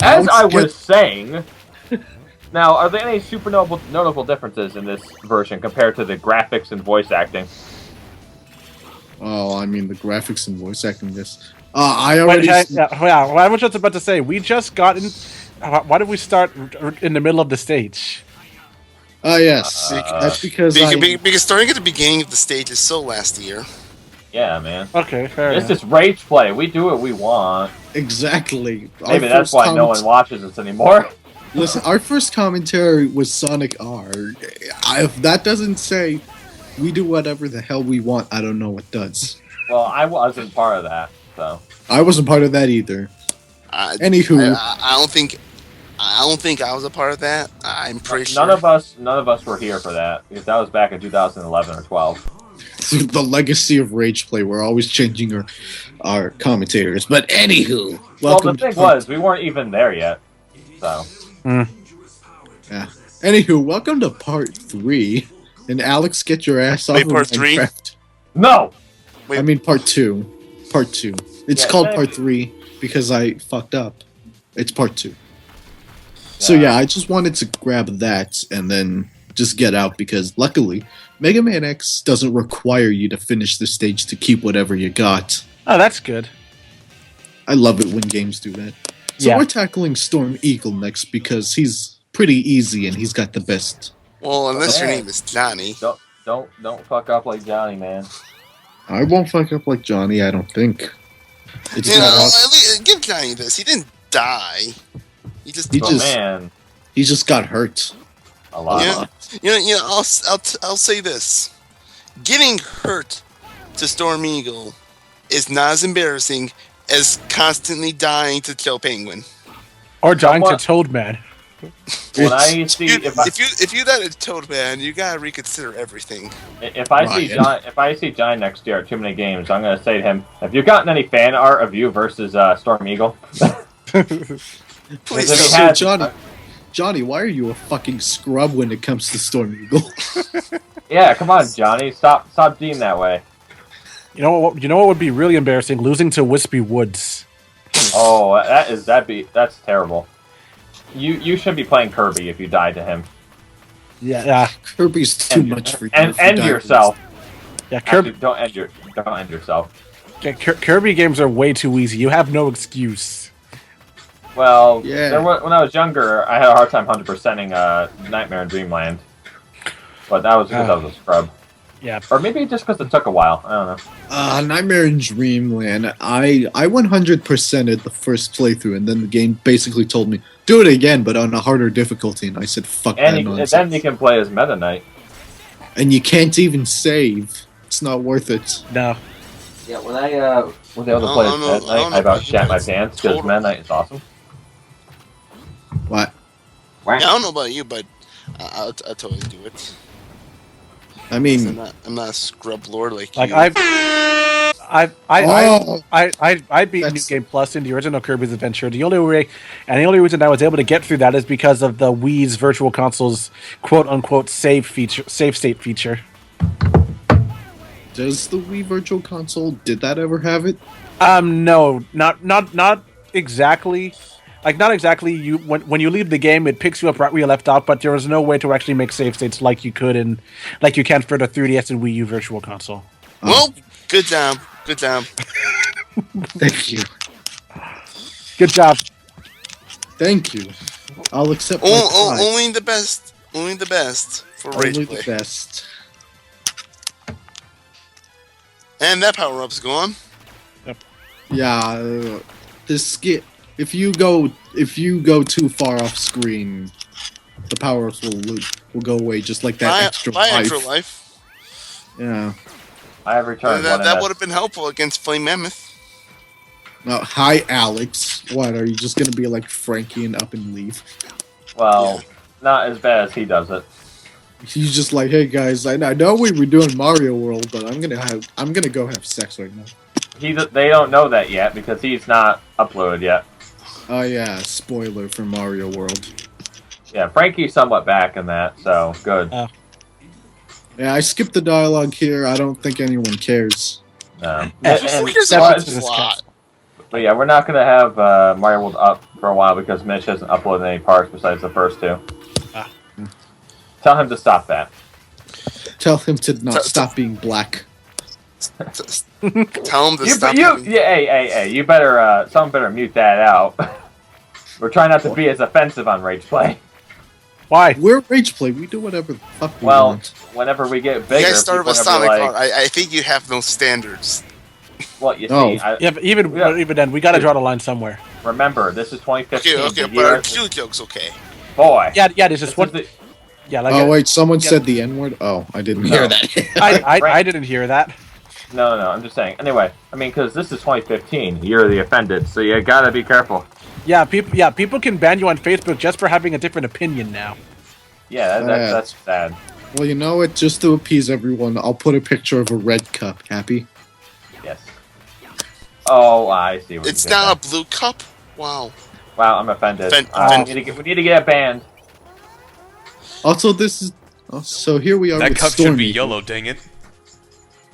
As I was saying, now, are there any super notable differences in this version compared to the graphics and voice acting? Oh, I mean, the graphics and voice acting, yes. I already... Well, I was just about to say, we just got in... Why did we start in the middle of the stage? Oh, yes. That's because because starting at the beginning of the stage is so last year. Yeah, man. Okay, fair enough. This is rage play. We do what we want. Exactly. Maybe that's why no one watches us anymore. Listen, our first commentary was Sonic R. If that doesn't say we do whatever the hell we want, I don't know what does. Well, I wasn't part of that, so. I wasn't part of that either. Anywho, I don't think I was a part of that. I'm pretty sure none of us were here for that, because that was back in 2011 or 12. The legacy of Rage Play. We're always changing our commentators. But anywho, well, the thing was, we weren't even there yet, so. Yeah. Anywho, welcome to part 3. And Alex, get your ass off. Wait, part 3? No. Wait. I mean part 2. Part 2. It's called part 3 because I fucked up. It's part 2. So yeah, I just wanted to grab that and then just get out because luckily, Mega Man X doesn't require you to finish the stage to keep whatever you got. Oh, that's good. I love it when games do that. So we're tackling Storm Eagle next because he's pretty easy and he's got the best. Well, unless your name is Johnny. Don't fuck up like Johnny, man. I won't fuck up like Johnny, I don't think. It's at least give Johnny this. He didn't die. He just got hurt. A lot. I'll say this: getting hurt to Storm Eagle is not as embarrassing as constantly dying to Joe Penguin or dying to Toadman. When I see if you die to Toadman, you gotta reconsider everything. If I see John next year at Too Many Games, I'm gonna say to him, "Have you gotten any fan art of you versus Storm Eagle?" Please, Johnny, why are you a fucking scrub when it comes to Storm Eagle? Yeah, come on, Johnny, stop being that way. You know what would be really embarrassing? Losing to Wispy Woods. Oh, that's terrible. You should be playing Kirby if you die to him. Yeah. Kirby's too much for you. And end yourself. Yeah, Kirby. Actually, don't end yourself. Yeah, Kirby games are way too easy. You have no excuse. Well, when I was younger, I had a hard time 100%ing Nightmare in Dreamland. But that was because I was a scrub. Yeah. Or maybe just because it took a while. I don't know. Nightmare in Dreamland, I 100%ed the first playthrough, and then the game basically told me, do it again, but on a harder difficulty, and I said, fuck that nonsense. And then you can play as Meta Knight. And you can't even save. It's not worth it. No. Yeah, when I was able to play as Meta Knight, I about shat my pants, because Meta Knight is awesome. What? Yeah, I don't know about you, but I'll totally do it. I mean, I'm not a scrub lord like you. I beat New Game Plus in the original Kirby's Adventure. The only reason I was able to get through that is because of the Wii's Virtual Console's quote unquote save state feature. Does the Wii Virtual Console, did that ever have it? No, not exactly. Like, not exactly. When you leave the game, it picks you up right where you left off, but there was no way to actually make save states like you can for the 3DS and Wii U Virtual Console. Well, good job. Thank you. Good job. Thank you. I'll accept only the best. Only the best for Rage Play. Only the best. And that power-up's gone. Yep. Yeah, this skit. If you go too far off screen, the power-ups will go away, just like that extra life. Yeah. I have returned. That would have been helpful against Flame Mammoth. Hi, Alex. What, are you just gonna be like Frankie and up and leave? Well, not as bad as he does it. He's just like, hey guys, I know we were doing Mario World, but I'm gonna go have sex right now. They don't know that yet because he's not uploaded yet. Oh yeah, spoiler for Mario World. Yeah, Frankie's somewhat back in that, so good. Yeah, I skipped the dialogue here. I don't think anyone cares. No. Let's But yeah, we're not gonna have Mario World up for a while because Mitch hasn't uploaded any parts besides the first two. Tell him to stop that. Tell him to not stop being black. Tell him to stop. Hey! You better, someone better mute that out. We're trying not to be as offensive on Rage Play. Why? We're Rage Play. We do whatever the fuck we want. Whenever we get bigger, You guys started with Sonic. like, I think you have no standards. Well, you see, But even then, we gotta draw the line somewhere. remember, this is 2015. Okay, but our Q joke's okay. Boy. Yeah. This is what. Yeah. Like Oh wait, someone said the N-word. Oh, I didn't hear that. I didn't hear that. No, I'm just saying. Anyway, I mean, because this is 2015, you're the offended, so you gotta be careful. Yeah, people can ban you on Facebook just for having a different opinion now. Yeah, that's sad. Well, you know what? Just to appease everyone, I'll put a picture of a red cup. Happy? Yes. Oh, I see what It's you did not there. a blue cup? Wow. Wow, I'm offended. We need to get it banned. Also, this is. Oh, so here we are. That with cup Stormy. should be yellow, dang it.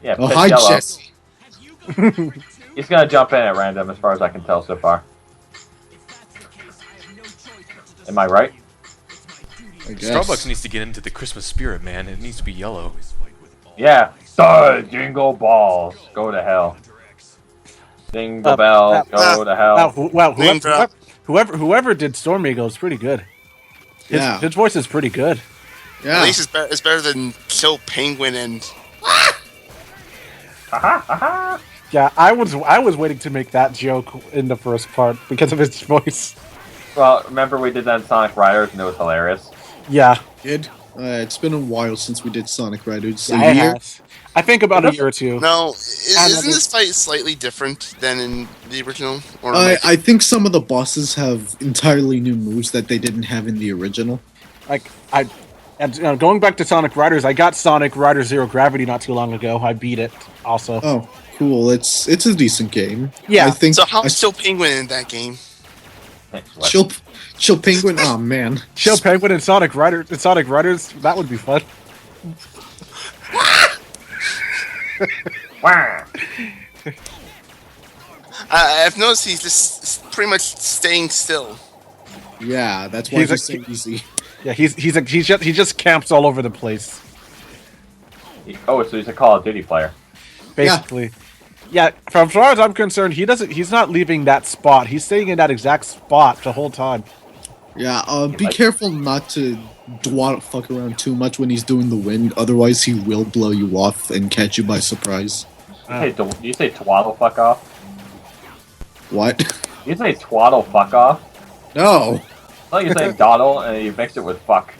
Yeah, Oh, piss hi, yellow. Jesse. He's gonna jump in at random, as far as I can tell so far. Am I right? I guess. Starbucks needs to get into the Christmas spirit, man. It needs to be yellow. Yeah. Jingle balls. Go to hell. Jingle bells. Go to hell. Whoever did Storm Eagle is pretty good. His voice is pretty good. Yeah. At least it's better than Kill Penguin and... Yeah, I was waiting to make that joke in the first part because of his voice. Well, remember we did that in Sonic Riders and it was hilarious. Yeah. Good. It's been a while since we did Sonic Riders. Yeah, A year? I think about a year or two. No, isn't this fight slightly different than in the original? Or I think some of the bosses have entirely new moves that they didn't have in the original. Going back to Sonic Riders, I got Sonic Riders Zero Gravity not too long ago. I beat it also. Oh, cool. It's a decent game. Yeah. I think So how's Kill Penguin in that game? Chill Penguin. Oh man. Chill Penguin and Sonic Riders. That would be fun. Wow. I've noticed he's just pretty much staying still. Yeah, that's why he's so easy. Yeah, he just camps all over the place. Oh, so he's a Call of Duty player. Basically. Yeah, from as far as I'm concerned, he's not leaving that spot. He's staying in that exact spot the whole time. Yeah, be careful not to fuck around too much when he's doing the wind, otherwise he will blow you off and catch you by surprise. You say twaddle fuck off? What? You say twaddle fuck off? No! I thought you say dawdle and you mixed it with fuck.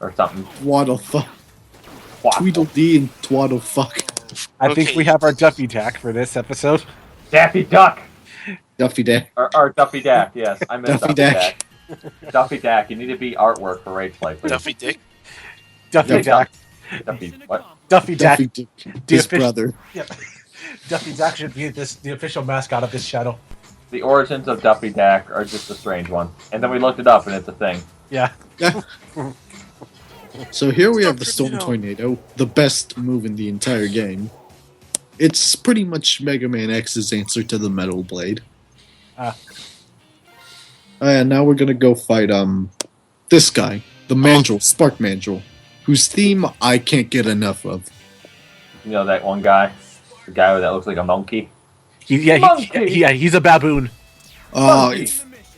Or something. Twaddle fuck. Twaddle. Tweedledee and twaddle fuck. I think we have our Duffy Tack for this episode. Daffy Duck! Duffy Dack. Or Duffy Dack, yes. I meant Duffy Duffy Dack. Dack. Duffy Dack, you need to be artwork for Rage Play, please. Duffy Dick. Duffy Tack. Duffy, what? Duffy Tack. Duffy Dick. His brother. Yep. Duffy Tack should be the official mascot of this channel. The origins of Duffy Dack are just a strange one. And then we looked it up and it's a thing. Yeah. So here we have the Storm Tornado, the best move in the entire game. It's pretty much Mega Man X's answer to the Metal Blade. And now we're gonna go fight this guy, the Mandrill, Spark Mandrill, whose theme I can't get enough of. You know that one guy? The guy that looks like a monkey? He's a baboon.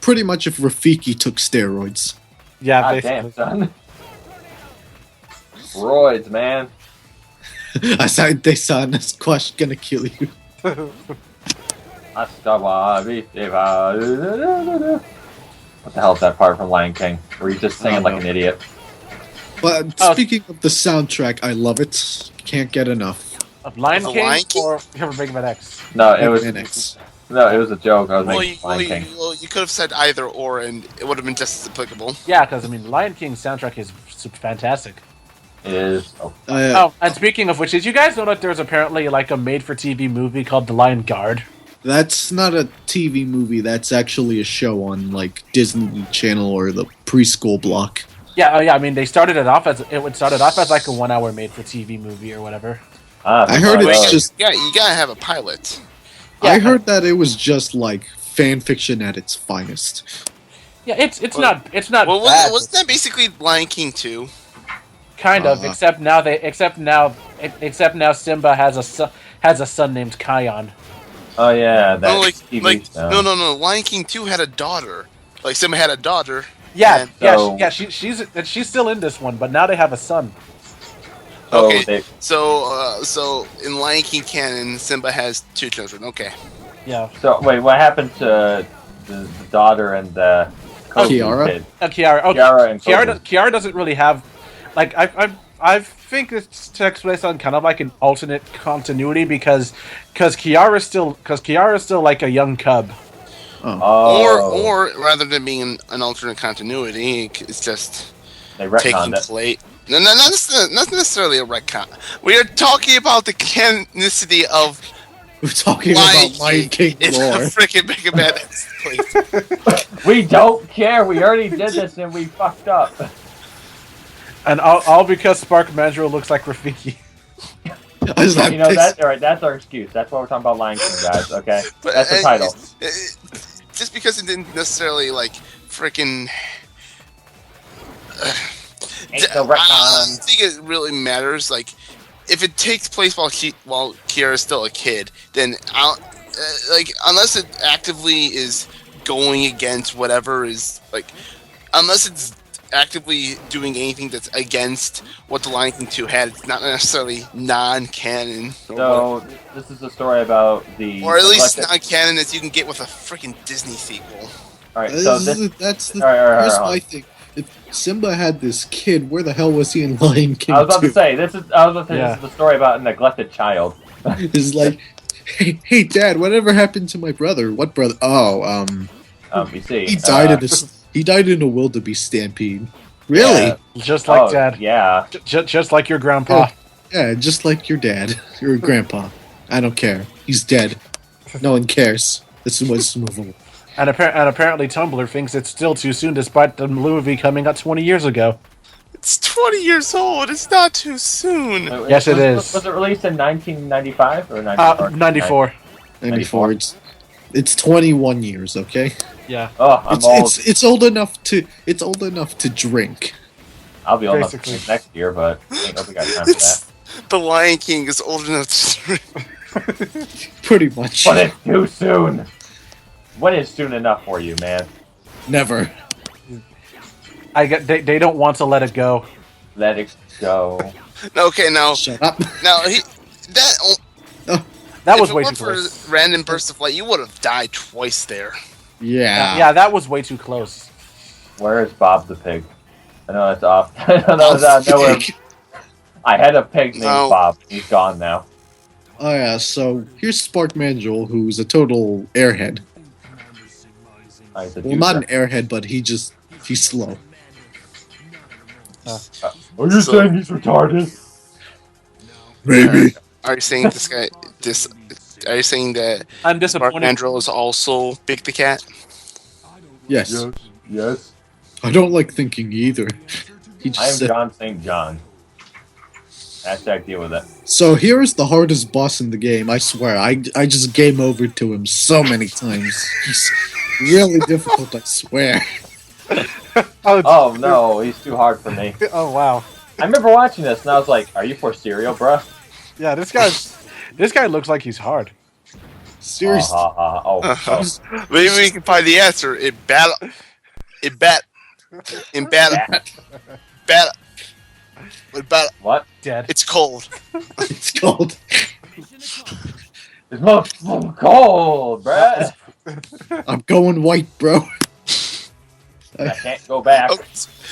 Pretty much if Rafiki took steroids. Yeah, God basically. damn, son. Roids, man. Aside de son, Squash gonna kill you. What the hell is that part from Lion King? Where he's just singing like an idiot. But speaking of the soundtrack, I love it. Can't get enough. Of Lion The King Lion King? or Mega Man X? No, it was Mega Man X. no, it was a joke. I was making Lion King. You could have said either or, and it would have been just as applicable. Yeah, because Lion King's soundtrack is fantastic. It is. Oh, Oh, and speaking of which, did you guys know that there's apparently like a made-for-TV movie called The Lion Guard? That's not a TV movie. That's actually a show on like Disney Channel or the preschool block. Yeah, they started it off as like a 1 hour made-for-TV movie or whatever. I heard it's just Yeah, you gotta have a pilot. I heard that it was just like fan fiction at its finest. Yeah, it's not Well, bad. wasn't that basically Lion King 2? Kind of, except now Simba has a son named Kion. Oh yeah, that No, TV show. no. Lion King 2 had a daughter. Like Simba had a daughter. Yeah, and- she's still in this one, but now they have a son. So Okay, so in Lion King canon, Simba has 2 children. Okay. Yeah. So wait, what happened to the daughter and the Kiara? kid? Kiara. Oh, Kiara and Kobu. Kiara doesn't really have, like, I think it takes place on kind of like an alternate continuity because Kiara's still like a young cub. Oh. Or rather than being an alternate continuity, it's just They retconned taking it. place. No, not necessarily a retcon. We are talking about the canonicity of We're talking about Lion King in lore. a freaking Mega Man place. We don't care. We already did this and we fucked up. And all because Spark Mandrill looks like Rafiki. You know that? All right, that's our excuse. That's why we're talking about Lion King, guys. Okay, that's the title. Just because it didn't necessarily like freaking. Ain't no I retcon. don't think it really matters. Like, if it takes place while Kiara's still a kid, then unless it actively is going against whatever is like, unless it's actively doing anything that's against what the Lion King 2 had, it's not necessarily non-canon. So this is a story about the, or at least non-canon as you can get with a freaking Disney sequel. All right, so that's the. all right, Here's my thing. If Simba had this kid, where the hell was he in Lion King? I was about 2? to say this is the story about a neglected child. It's like, hey, Dad, whatever happened to my brother? What brother? Oh, You see, he died in a wildebeest stampede. Really? Just like Dad. Yeah. Just like your grandpa. Yeah, just like your dad, your grandpa. I don't care. He's dead. No one cares. Let's move on. And apparently Tumblr thinks it's still too soon, despite the movie coming out 20 years ago. It's 20 years old. It's not too soon. Yes, it is. Was it released in 1995 or 94? 94. 94. It's 21 years. Okay. Yeah. Oh, I'm old. It's old enough to drink. I'll be old enough Basically. to next year, but I don't think we got time for that. The Lion King is old enough to. Pretty much. But it's too soon. When is soon enough for you, man? Never. They don't want to let it go. Let it go. Okay, now Shut up. That was if it way weren't too for close. random burst of light, you would have died twice there. Yeah. Yeah, that was way too close. Where is Bob the pig? I know that's off. Nowhere. I had a pig named No. Bob. He's gone now. Oh yeah. So here's Spark Mandrill, who's a total airhead. Well, not an airhead, but he's slow. Are you saying he's retarded? Maybe. Are you saying this guy? Are you saying that I'm Mark disappointed. Mandrill is also Big the Cat? Yes. Yes. I don't like thinking either. He I am just said. John St. John. Hashtag deal with it. So here is the hardest boss in the game. I swear. I just game over to him so many times. He's really difficult. I swear. Oh no, he's too hard for me. Oh wow. I remember watching this and I was like, "Are you for cereal, bruh?" Yeah, this guy looks like he's hard. Seriously. Oh. Maybe we can find the answer in battle. In What? Dead. It's cold. It's called. It's most cold, bruh. I'm going white, bro. I can't go back. Oh,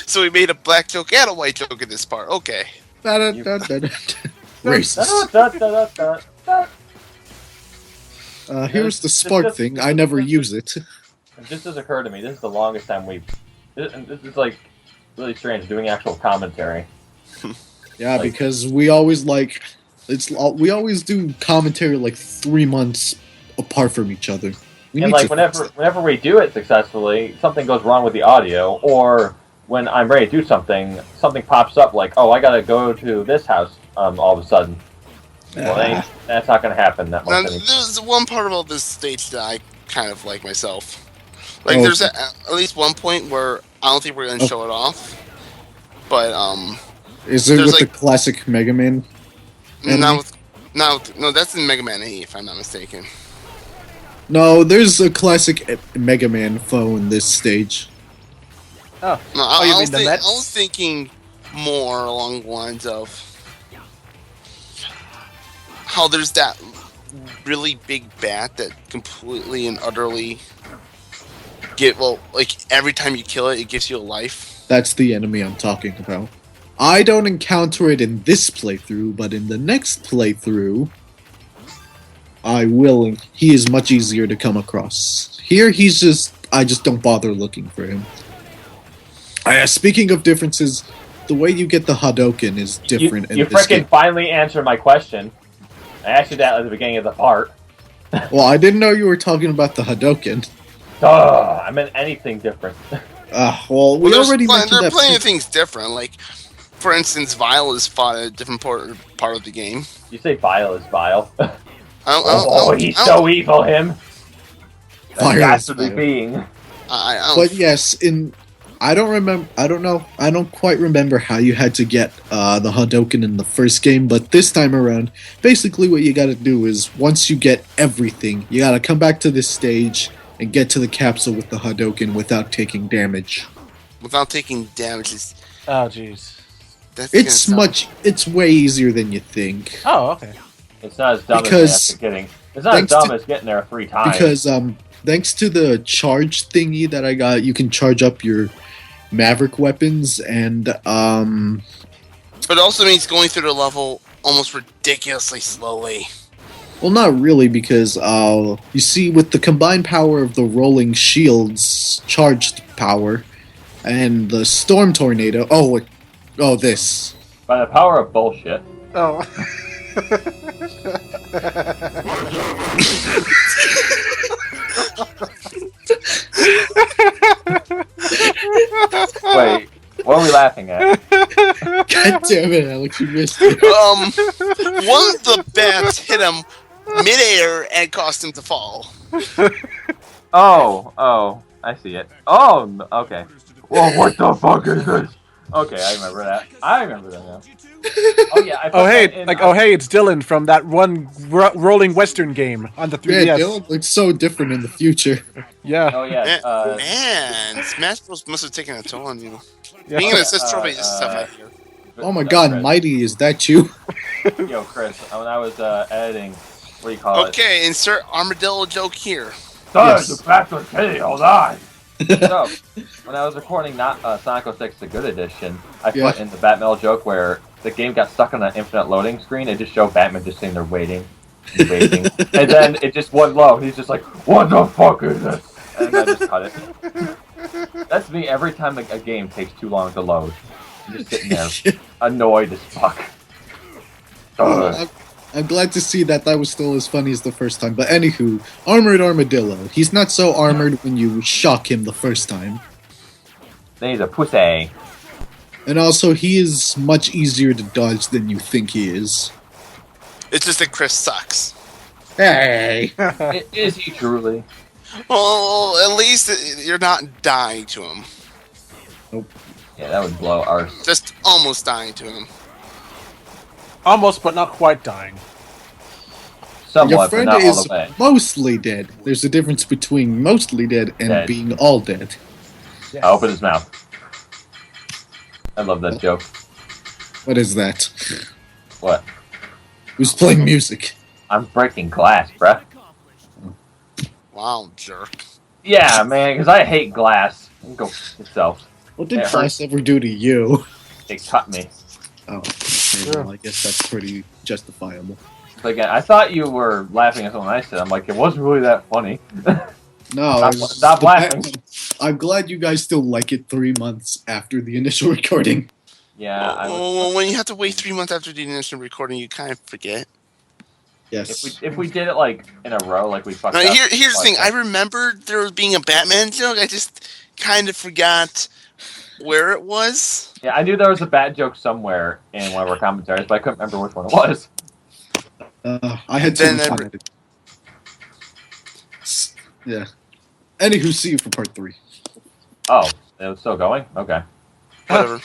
so we made a black joke and a white joke in this part. Okay. Racist. Here's the spark thing. I never use it. This has occurred to me. This is the longest time we've. This is like really strange doing actual commentary. Yeah, because we always we always do commentary like 3 months apart from each other. And like whenever we do it successfully, something goes wrong with the audio, or when I'm ready to do something pops up like, oh, I gotta go to this house all of a sudden. Well, that's not gonna happen that Now, much anymore. there's one part about this stage that I kind of like myself. Like, there's at least one point where I don't think we're gonna show it off, but Is it there's with the classic Mega Man? no, that's in Mega Man 8, if I'm not mistaken. No, there's a classic Mega Man foe in this stage. Oh, No, you mean the I Mets? was thinking more along the lines of how there's that really big bat that completely and utterly every time you kill it, it gives you a life. That's the enemy I'm talking about. I don't encounter it in this playthrough, but in the next playthrough, I will. He is much easier to come across. Here, I just don't bother looking for him. Speaking of differences, the way you get the Hadouken is different. You frickin' finally answered my question. I asked you that at the beginning of the part. Well, I didn't know you were talking about the Hadouken. I meant anything different. Well, we already mentioned that. There are plenty of things different. Like, for instance, Vile is fought at a different part of the game. You say Vile is Vile. He's I so evil, him. Fire Dastardly being. But yes, I don't quite remember how you had to get the Hadouken in the first game, but this time around, basically what you gotta do is, once you get everything, you gotta come back to this stage and get to the capsule with the Hadouken without taking damage. Without taking damage is... Oh, jeez. It's way easier than you think. Oh, okay. It's not as dumb as getting. It's not as dumb as getting there 3 times. Because thanks to the charge thingy that I got, you can charge up your Maverick weapons, and But it also means going through the level almost ridiculously slowly. well, not really, because you see, with the combined power of the rolling shields, charged power, and the storm tornado. This. By the power of bullshit. Oh. Wait, what are we laughing at? God damn it, Alex, you missed it. One of the bats hit him midair and caused him to fall. Oh, I see it. Oh, okay. Well, what the fuck is this? Okay, I remember that. Now. Oh yeah. Hey, it's Dylan from that one rolling Western game on the 3DS. Yeah, Dylan looks so different in the future. Yeah. Oh yeah. Man, Smash Bros must have taken a toll on you. Yeah. Being an assist trophy is stuff out here. Oh my god, Chris. Mighty, is that you? Yo, Chris, when I was editing, what do you call it? Okay, insert armadillo joke here. Yes. Hold on. So, when I was recording Sonic 06 The Good Edition, I put in the Batman joke where the game got stuck on an infinite loading screen. It just showed Batman just sitting there waiting. And then it just went low. He's just like, what the fuck is this? And I just cut it. That's me every time a game takes too long to load. I'm just sitting there, annoyed as fuck. I'm glad to see that was still as funny as the first time. But anywho, Armored Armadillo. He's not so armored when you shock him the first time. Then he's a pussy. And also, he is much easier to dodge than you think he is. It's just that Chris sucks. Hey! Is he truly? Well, at least you're not dying to him. Nope. Yeah, that would blow our... Just almost dying to him. Almost, but not quite dying. Somewhat, Your but friend not all is the way. mostly dead. There's a difference between mostly dead and being all dead. I open his mouth. I love that joke. What is that? What? Who's playing music? I'm breaking glass, bruh. Wow, jerk. Yeah, man, because I hate glass. Go f yourself. What did glass ever do to you? It cut me. Oh, okay, well, I guess that's pretty justifiable. But again, I thought you were laughing at something I said. I'm like, it wasn't really that funny. No, stop laughing. I'm glad you guys still like it 3 months after the initial recording. Yeah. Well, when you have to wait 3 months after the initial recording, you kind of forget. Yes. If we did it like in a row, like we fucked Now, up. here's the thing. I remembered there was being a Batman joke. I just kind of forgot where it was. Yeah, I knew there was a bad joke somewhere in one of our commentaries, but I couldn't remember which one it was. I had too Then much I fun. Yeah. Anywho, see you for part 3. Oh, it was still going? Okay. Whatever.